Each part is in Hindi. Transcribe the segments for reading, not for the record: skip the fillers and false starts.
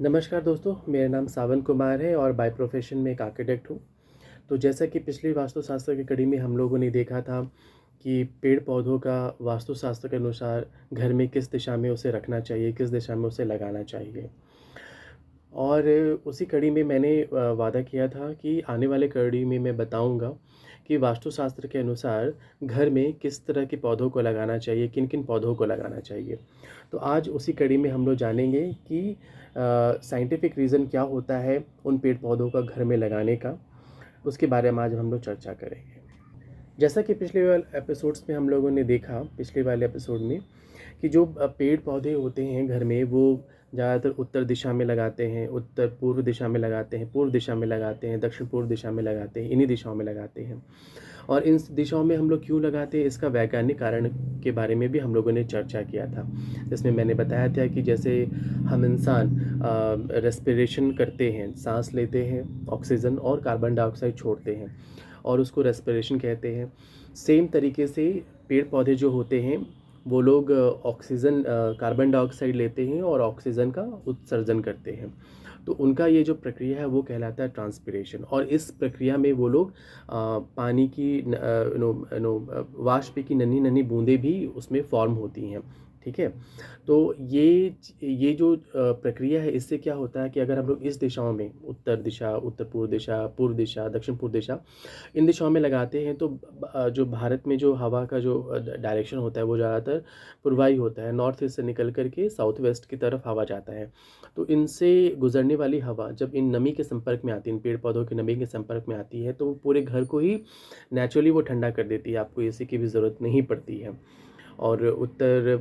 नमस्कार दोस्तों, मेरा नाम सावन कुमार है और बाय प्रोफेशन में एक आर्किटेक्ट हूँ। तो जैसा कि पिछली वास्तुशास्त्र की कड़ी में हम लोगों ने देखा था कि पेड़-पौधों का वास्तुशास्त्र के अनुसार घर में किस दिशा में उसे रखना चाहिए, किस दिशा में उसे लगाना चाहिए। और उसी कड़ी में मैंने वादा किया था कि आने वाले कड़ी में मैं बताऊँगा कि वास्तुशास्त्र के अनुसार घर में किस तरह के पौधों को लगाना चाहिए, किन-किन पौधों को लगाना चाहिए। तो आज उसी कड़ी में हम लोग जानेंगे कि साइंटिफिक रीज़न क्या होता है उन पेड़-पौधों का घर में लगाने का, उसके बारे में आज हम लोग चर्चा करेंगे। जैसा कि पिछले वाले एपिसोड्स में हम लोगों ने देखा, पिछले वाले एपिसोड में कि जो पेड़-पौधे होते हैं घर में वो ज़्यादातर उत्तर दिशा में लगाते हैं, उत्तर-पूर्व दिशा में लगाते हैं, पूर्व दिशा में लगाते हैं, दक्षिण-पूर्व दिशा में लगाते हैं, इन्हीं दिशाओं में लगाते हैं। और इन दिशाओं में हम लोग क्यों लगाते हैं, इसका वैज्ञानिक कारण के बारे में भी हम लोगों ने चर्चा किया था। जिसमें मैंने बताया था कि जैसे हम इंसान रेस्पिरेशन करते हैं, साँस लेते हैं, ऑक्सीजन और कार्बन डाइऑक्साइड छोड़ते हैं और उसको रेस्पिरेशन कहते हैं। सेम तरीके से पेड़-पौधे जो होते हैं, वो लोग कार्बन डाइऑक्साइड लेते हैं और ऑक्सीजन का उत्सर्जन करते हैं। तो उनका ये जो प्रक्रिया है वो कहलाता है ट्रांसपिरेशन और इस प्रक्रिया में वो लोग पानी की वाष्प की नन्ही-नन्ही बूँदें भी उसमें फ़ॉर्म होती हैं, ठीक है? तो ये जो प्रक्रिया है इससे क्या होता है कि अगर हम लोग इस दिशाओं में उत्तर दिशा, उत्तर-पूर्व दिशा, पूर्व दिशा, दक्षिण-पूर्व दिशा इन दिशाओं में लगाते हैं तो जो भारत में जो हवा का जो डायरेक्शन होता है वो ज़्यादातर पूर्वाई होता है, नॉर्थ ईस्ट से निकल कर के साउथ वेस्ट की तरफ हवा जाता है। तो इनसे गुज़रने वाली हवा जब इन नमी के संपर्क में आती है, इन पेड़-पौधों की नमी के संपर्क में आती है, तो वो पूरे घर को ही नेचुरली वो ठंडा कर देती है, आपको एसी की भी ज़रूरत नहीं पड़ती है। और उत्तर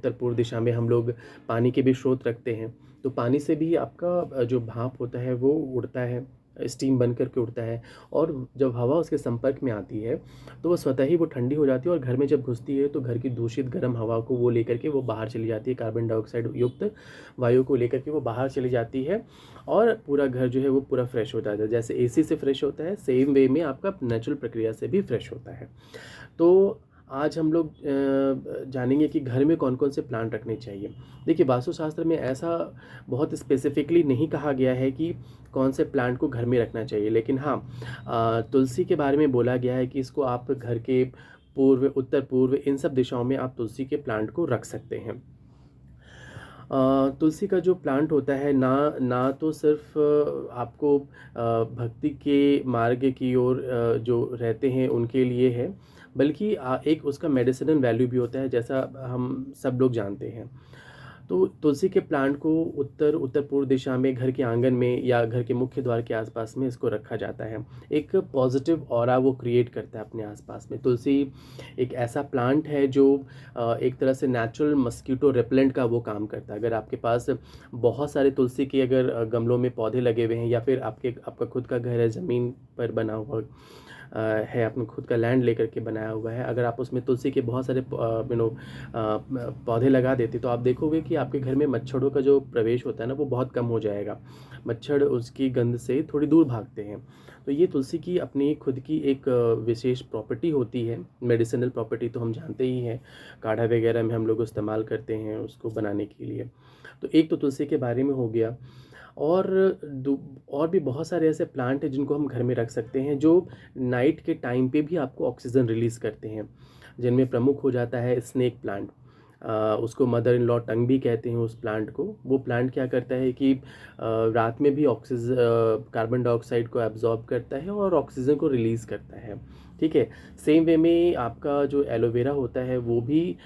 पूर्व दिशा में हम लोग पानी के भी स्रोत रखते हैं, तो पानी से भी आपका जो भाप होता है वो उड़ता है, स्टीम बन कर के उड़ता है और जब हवा उसके संपर्क में आती है, तो वो स्वतः ही वो ठंडी हो जाती है और घर में जब घुसती है, तो घर की दूषित गर्म हवा को वो लेकर के वो बाहर चली जाती है, कार्बन डाइऑक्साइड युक्त वायु को लेकर के वो बाहर चली जाती है और पूरा घर जो है वो पूरा फ्रेश हो जाता है। जैसे एसी से फ्रेश होता है, सेम वे में आपका नेचुरल प्रक्रिया से भी फ्रेश होता है। तो आज हम लोग जानेंगे कि घर में कौन-कौन से प्लांट रखने चाहिए। देखिए, वास्तुशास्त्र में ऐसा बहुत स्पेसिफिकली नहीं कहा गया है कि कौन से प्लांट को घर में रखना चाहिए, लेकिन हाँ, तुलसी के बारे में बोला गया है कि इसको आप घर के पूर्व, उत्तर-पूर्व इन सब दिशाओं में आप तुलसी के प्लांट को रख सकते हैं। तुलसी का जो प्लांट होता है ना ना तो सिर्फ़ आपको भक्ति के मार्ग की ओर जो रहते हैं उनके लिए है, बल्कि एक उसका मेडिसिनल वैल्यू भी होता है जैसा हम सब लोग जानते हैं। तो तुलसी के प्लांट को उत्तर-पूर्व दिशा में घर के आंगन में या घर के मुख्य द्वार के आसपास में इसको रखा जाता है। एक पॉजिटिव ऑरा वो क्रिएट करता है अपने आसपास में। तुलसी एक ऐसा प्लांट है जो एक तरह से नेचुरल मस्कीटो रिपेलेंट का वो काम करता है। अगर आपके पास बहुत सारे तुलसी के अगर गमलों में पौधे लगे हुए हैं या फिर आपका खुद का घर है, ज़मीन पर बना हुआ है, आपने खुद का लैंड लेकर के बनाया हुआ है, अगर आप उसमें तुलसी के बहुत सारे पौधे लगा देते तो आप देखोगे कि आपके घर में मच्छरों का जो प्रवेश होता है ना वो बहुत कम हो जाएगा। मच्छर उसकी गंध से थोड़ी दूर भागते हैं। तो ये तुलसी की अपनी खुद की एक विशेष प्रॉपर्टी होती है। मेडिसिनल प्रॉपर्टी तो हम जानते ही हैं, काढ़ा वगैरह में हम लोग इस्तेमाल करते हैं उसको बनाने के लिए। तो एक तो तुलसी के बारे में हो गया और दू और भी बहुत सारे ऐसे प्लांट हैं जिनको हम घर में रख सकते हैं जो नाइट के टाइम पे भी आपको ऑक्सीजन रिलीज़ करते हैं। जिनमें प्रमुख हो जाता है स्नेक प्लांट। उसको मदर इन लॉ टंग भी कहते हैं उस प्लांट को। वो प्लांट क्या करता है कि रात में भी कार्बन डाइऑक्साइड को एब्ज़ॉर्ब करता है और ऑक्सीजन को रिलीज़ करता है, ठीक है? सेम वे में आपका जो एलोवेरा होता है वो भी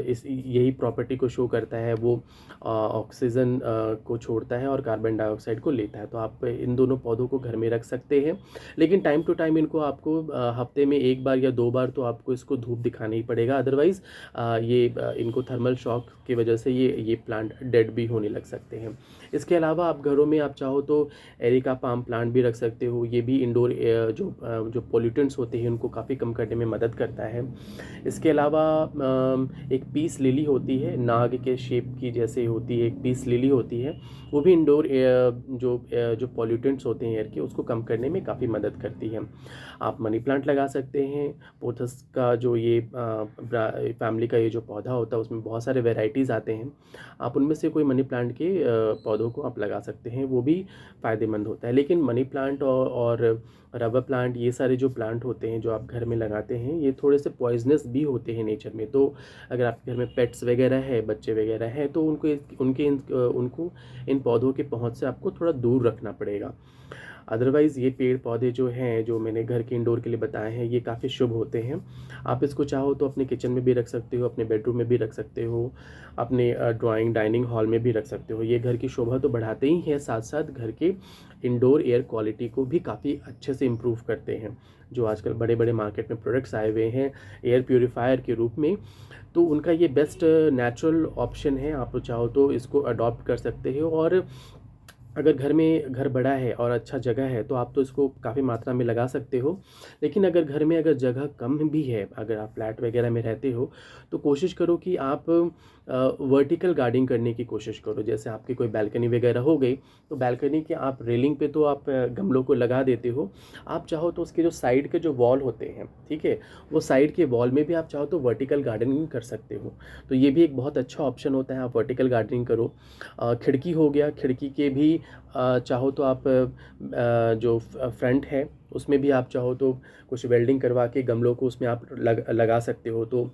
इस यही प्रॉपर्टी को शो करता है। वो ऑक्सीजन को छोड़ता है और कार्बन डाइऑक्साइड को लेता है। तो आप इन दोनों पौधों को घर में रख सकते हैं, लेकिन टाइम टू टाइम इनको आपको हफ्ते में 1 बार या 2 बार तो आपको इसको धूप दिखाना ही पड़ेगा, अदरवाइज़ इनको थर्मल शॉक की वजह से ये प्लांट डेड भी होने लग सकते हैं। इसके अलावा आप घरों में आप चाहो तो एरिका पाम प्लांट भी रख सकते हो। ये भी इंडोर जो पॉल्यूटेंट्स होते हैं उनको काफ़ी कम करने में मदद करता है। इसके अलावा एक पीस लिली होती है, नाग के शेप की जैसे होती है, एक पीस लिली होती है, वो भी इंडोर जो पॉल्यूटेंट्स होते हैं एयर के, उसको कम करने में काफ़ी मदद करती है। आप मनी प्लांट लगा सकते हैं। पोथस का जो ये फैमिली का ये जो पौधा होता है उसमें बहुत सारे वेराइटीज़ आते हैं, आप उनमें से कोई मनी प्लांट के पौधों को आप लगा सकते हैं, वो भी फ़ायदेमंद होता है। लेकिन मनी प्लांट और रबर प्लांट, ये सारे जो प्लांट होते हैं जो आप घर में लगाते हैं, ये थोड़े से पॉइजनस भी होते हैं नेचर में। तो अगर आपके घर में पेट्स वगैरह है, बच्चे वगैरह हैं, तो उनको इन पौधों के पहुंच से आपको थोड़ा दूर रखना पड़ेगा। अदरवाइज़ ये पेड़ पौधे जो हैं, जो मैंने घर के इंडोर के लिए बताए हैं, ये काफ़ी शुभ होते हैं। आप इसको चाहो तो अपने किचन में भी रख सकते हो, अपने बेडरूम में भी रख सकते हो, अपने ड्राइंग डाइनिंग हॉल में भी रख सकते हो। ये घर की शोभा तो बढ़ाते ही हैं, साथ साथ घर के इंडोर एयर क्वालिटी को भी काफ़ी अच्छे से इम्प्रूव करते हैं। जो आजकल बड़े बड़े मार्केट में प्रोडक्ट्स आए हुए हैं एयर प्योरीफायर के रूप में, तो उनका ये बेस्ट नेचुरल ऑप्शन है। आप चाहो तो इसको अडॉप्ट कर सकते हो। और अगर घर बड़ा है और अच्छा जगह है तो आप तो इसको काफ़ी मात्रा में लगा सकते हो। लेकिन अगर जगह कम भी है, अगर आप फ्लैट वगैरह में रहते हो, तो कोशिश करो कि आप वर्टिकल गार्डनिंग करने की कोशिश करो। जैसे आपकी कोई बालकनी वगैरह हो गई, तो बालकनी के आप रेलिंग पे तो आप गमलों को लगा देते हो। आप चाहो तो उसके जो साइड के जो वॉल होते हैं, ठीक है, वो साइड के वॉल में भी आप चाहो तो वर्टिकल गार्डनिंग कर सकते हो। तो ये भी एक बहुत अच्छा ऑप्शन होता है, आप वर्टिकल गार्डनिंग करो। खिड़की हो गया, खिड़की के भी चाहो तो आप जो फ्रंट है उसमें भी आप चाहो तो कुछ वेल्डिंग करवा के गमलों को उसमें आप लगा सकते हो। तो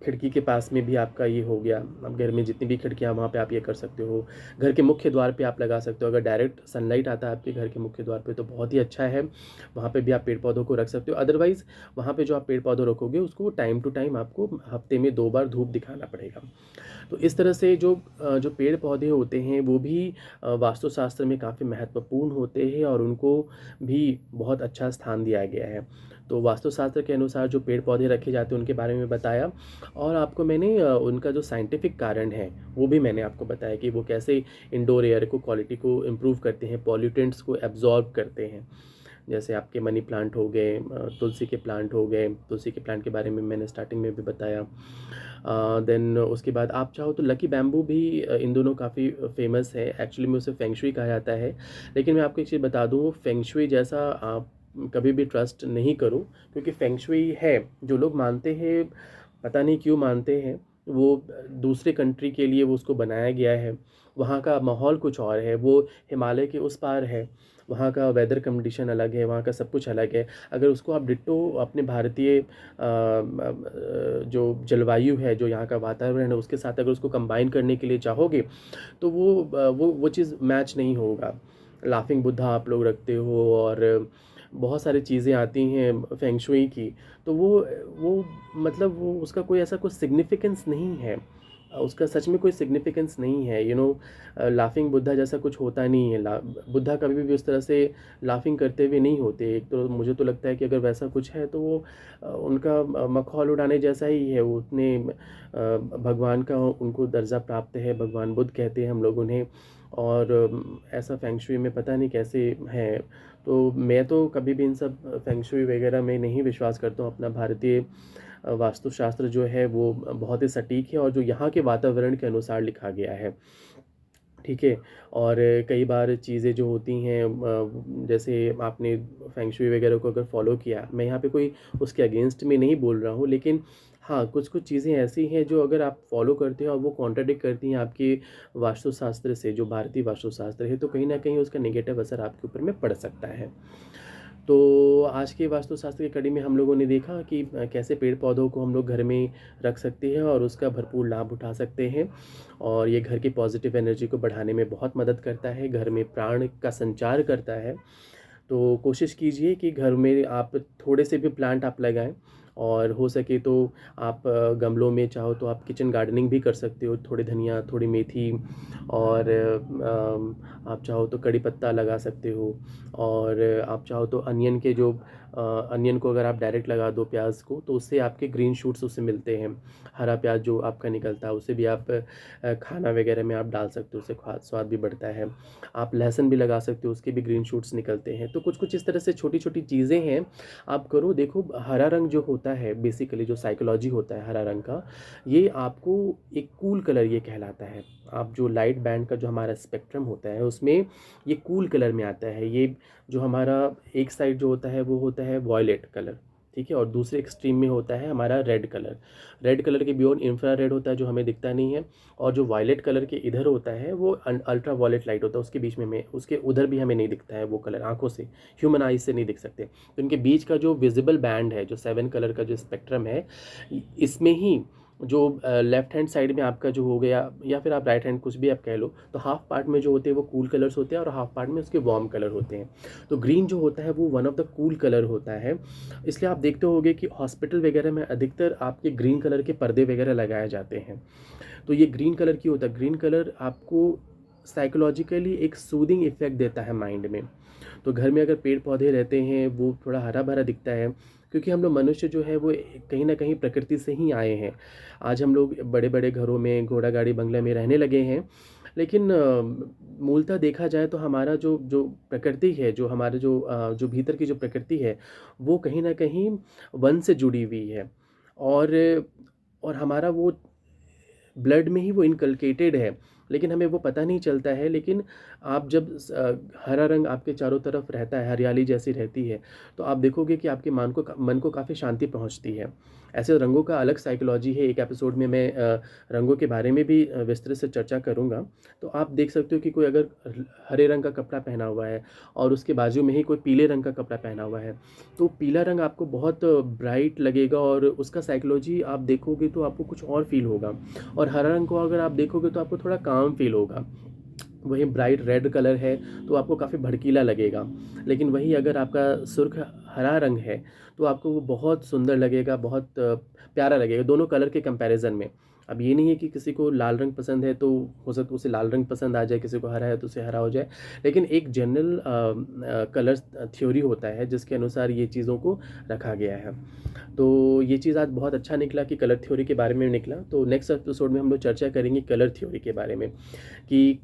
खिड़की के पास में भी आपका ये हो गया। अब घर में जितनी भी खिड़कियाँ, वहाँ पे आप ये कर सकते हो। घर के मुख्य द्वार पे आप लगा सकते हो। अगर डायरेक्ट सनलाइट आता है आपके घर के मुख्य द्वार पे तो बहुत ही अच्छा है, वहाँ पे भी आप पेड़ पौधों को रख सकते हो। अदरवाइज़ वहाँ पे जो आप पेड़ पौधे रखोगे उसको टाइम टू टाइम आपको हफ्ते में 2 बार धूप दिखाना पड़ेगा। तो इस तरह से जो पेड़ पौधे होते हैं वो भी वास्तुशास्त्र में काफ़ी महत्वपूर्ण होते हैं और उनको भी बहुत अच्छा स्थान दिया गया है। तो वास्तुशास्त्र के अनुसार जो पेड़ पौधे रखे जाते हैं उनके बारे में बताया, और आपको मैंने उनका जो साइंटिफिक कारण है वो भी मैंने आपको बताया कि वो कैसे इंडोर एयर को क्वालिटी को इम्प्रूव करते हैं, पॉल्यूटेंट्स को एब्जॉर्ब करते हैं। जैसे आपके मनी प्लांट हो गए, तुलसी के प्लांट हो गए, तुलसी के प्लांट के बारे में मैंने स्टार्टिंग में भी बताया। देन उसके बाद आप चाहो तो लकी बैम्बू भी इन दोनों काफ़ी फेमस है। एक्चुअली में उसे फेंग शुई कहा जाता है, लेकिन मैं आपको एक चीज़ बता दूँ, फेंग शुई जैसा आप कभी भी ट्रस्ट नहीं करो, क्योंकि फेंग शुई है, जो लोग मानते हैं पता नहीं क्यों मानते हैं, वो दूसरे कंट्री के लिए वो उसको बनाया गया है। वहाँ का माहौल कुछ और है, वो हिमालय के उस पार है, वहाँ का वेदर कंडीशन अलग है, वहाँ का सब कुछ अलग है। अगर उसको आप डिट्टो अपने भारतीय जो जलवायु है, जो यहाँ का वातावरण है, उसके साथ अगर उसको कंबाइन करने के लिए चाहोगे तो वो चीज़ मैच नहीं होगा। लाफिंग बुद्धा आप लोग रखते हो और बहुत सारी चीज़ें आती हैं फेंग शुई की, तो वो मतलब वो उसका कोई ऐसा कोई सिग्निफिकेंस नहीं है। उसका सच में कोई सिग्निफिकेंस नहीं है। लाफिंग बुद्धा जैसा कुछ होता नहीं है। बुद्धा कभी भी उस तरह से लाफिंग करते हुए नहीं होते। एक तो मुझे तो लगता है कि अगर वैसा कुछ है तो वो उनका मखौल उड़ाने जैसा ही है। वो उतने भगवान का उनको दर्जा प्राप्त है, भगवान बुद्ध कहते हैं हम लोग उन्हें। और ऐसा फेंग शुई में पता नहीं कैसे है। तो मैं तो कभी भी इन सब फेंग शुई वगैरह में नहीं विश्वास करता हूँ। अपना भारतीय वास्तुशास्त्र जो है वो बहुत ही सटीक है और जो यहाँ के वातावरण के अनुसार लिखा गया है, ठीक है। और कई बार चीज़ें जो होती हैं, जैसे आपने फेंग शुई वगैरह को अगर फॉलो किया, मैं यहाँ पे कोई उसके अगेंस्ट में नहीं बोल रहा हूँ, लेकिन हाँ, कुछ कुछ चीज़ें ऐसी हैं जो अगर आप फॉलो करते हैं और वो कॉन्ट्राडिक्ट करती हैं आपके वास्तुशास्त्र से, जो भारतीय वास्तुशास्त्र है, तो कहीं ना कहीं उसका नेगेटिव असर आपके ऊपर में पड़ सकता है। तो आज के वास्तुशास्त्र की कड़ी में हम लोगों ने देखा कि कैसे पेड़ पौधों को हम लोग घर में रख सकते हैं और उसका भरपूर लाभ उठा सकते हैं, और ये घर की पॉजिटिव एनर्जी को बढ़ाने में बहुत मदद करता है, घर में प्राण का संचार करता है। तो कोशिश कीजिए कि घर में आप थोड़े से भी प्लांट आप लगाएं, और हो सके तो आप गमलों में चाहो तो आप किचन गार्डनिंग भी कर सकते हो, थोड़ी धनिया, थोड़ी मेथी, और आप चाहो तो कड़ी पत्ता लगा सकते हो। और आप चाहो तो अनियन के जो अनियन को अगर आप डायरेक्ट लगा दो प्याज को, तो उससे आपके ग्रीन शूट्स उससे मिलते हैं। हरा प्याज जो आपका निकलता है उसे भी आप खाना वगैरह में आप डाल सकते हो, उससे स्वाद भी बढ़ता है। आप लहसुन भी लगा सकते हो, उसके भी ग्रीन शूट्स निकलते हैं। तो कुछ कुछ इस तरह से छोटी छोटी चीज़ें हैं, आप करो। देखो, हरा रंग जो होता है, बेसिकली जो साइकोलॉजी होता है हरा रंग का, ये आपको एक कूल कलर ये कहलाता है। आप जो लाइट बैंड का जो हमारा स्पेक्ट्रम होता है उसमें ये कूल कलर में आता है। ये जो हमारा एक साइड जो होता है वो होता है वॉयलेट कलर, ठीक है, और दूसरे एक्सट्रीम में होता है हमारा रेड कलर। रेड कलर के बियॉन्ड इंफ्रा रेड होता है जो हमें दिखता नहीं है, और जो वायलेट कलर के इधर होता है वो अल्ट्रा वायलेट लाइट होता है, उसके बीच में उसके उधर भी हमें नहीं दिखता है वो कलर, आंखों से, ह्यूमन आइज से नहीं दिख सकते। तो इनके बीच का जो विजिबल बैंड है, जो 7 कलर का जो स्पेक्ट्रम है, इसमें ही जो लेफ्ट हैंड साइड में आपका जो हो गया, या फिर आप राइट हैंड कुछ भी आप कह लो, तो हाफ पार्ट में जो होते हैं वो कूल कलर्स होते हैं और हाफ पार्ट में उसके वार्म कलर होते हैं। तो ग्रीन जो होता है वो one of the cool colour होता है। इसलिए आप देखते होगे कि हॉस्पिटल वगैरह में अधिकतर आपके ग्रीन कलर के पर्दे वगैरह लगाए जाते हैं। तो ये ग्रीन कलर क्यों होता है? ग्रीन कलर आपको साइकोलॉजिकली एक सूदिंग इफेक्ट देता है माइंड में। तो घर में अगर पेड़ पौधे रहते हैं वो थोड़ा हरा भरा दिखता है, क्योंकि हम लोग मनुष्य जो है वो कहीं ना कहीं प्रकृति से ही आए हैं। आज हम लोग बड़े बड़े घरों में, घोड़ा गाड़ी बंगले में रहने लगे हैं, लेकिन मूलतः देखा जाए तो हमारा जो जो प्रकृति है, जो हमारे जो भीतर की जो प्रकृति है, वो कहीं ना कहीं वन से जुड़ी हुई है। और हमारा वो ब्लड में ही वो इनकलकेटेड है, लेकिन हमें वो पता नहीं चलता है। लेकिन आप जब हरा रंग आपके चारों तरफ रहता है, हरियाली जैसी रहती है, तो आप देखोगे कि आपके मन को काफ़ी शांति पहुंचती है। ऐसे रंगों का अलग साइकोलॉजी है, एक एपिसोड में मैं रंगों के बारे में भी विस्तृत से चर्चा करूंगा। तो आप देख सकते हो कि कोई अगर हरे रंग का कपड़ा पहना हुआ है और उसके बाजू में ही कोई पीले रंग का कपड़ा पहना हुआ है, तो पीला रंग आपको बहुत ब्राइट लगेगा और उसका साइकोलॉजी आप देखोगे तो आपको कुछ और फील होगा। और हरा रंग को अगर आप देखोगे तो आपको थोड़ा काम फील होगा। वही ब्राइट रेड कलर है तो आपको काफ़ी भड़कीला लगेगा। लेकिन वही अगर आपका सुर्ख हरा रंग है तो आपको वो बहुत सुंदर लगेगा, बहुत प्यारा लगेगा दोनों कलर के कंपैरिजन में। अब ये नहीं है कि किसी को लाल रंग पसंद है तो हो सकता है उसे लाल रंग पसंद आ जाए, किसी को हरा है तो उसे हरा हो जाए। लेकिन एक जनरल कलर थ्योरी होता है जिसके अनुसार ये चीज़ों को रखा गया है। तो ये चीज़ आज बहुत अच्छा निकला कि कलर थ्योरी के बारे में निकला। तो नेक्स्ट एपिसोड में हम लोग चर्चा करेंगे कलर थ्योरी के बारे में, कि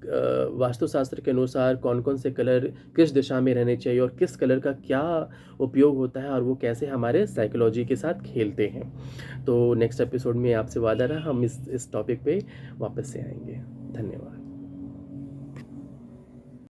वास्तुशास्त्र के अनुसार कौन कौन से कलर किस दिशा में रहने चाहिए और किस कलर का क्या उपयोग होता है और वो कैसे हमारे साइकोलॉजी के साथ खेलते हैं। तो नेक्स्ट एपिसोड में आपसे वादा रहा, हम इस टॉपिक पे वापस से आएंगे। धन्यवाद।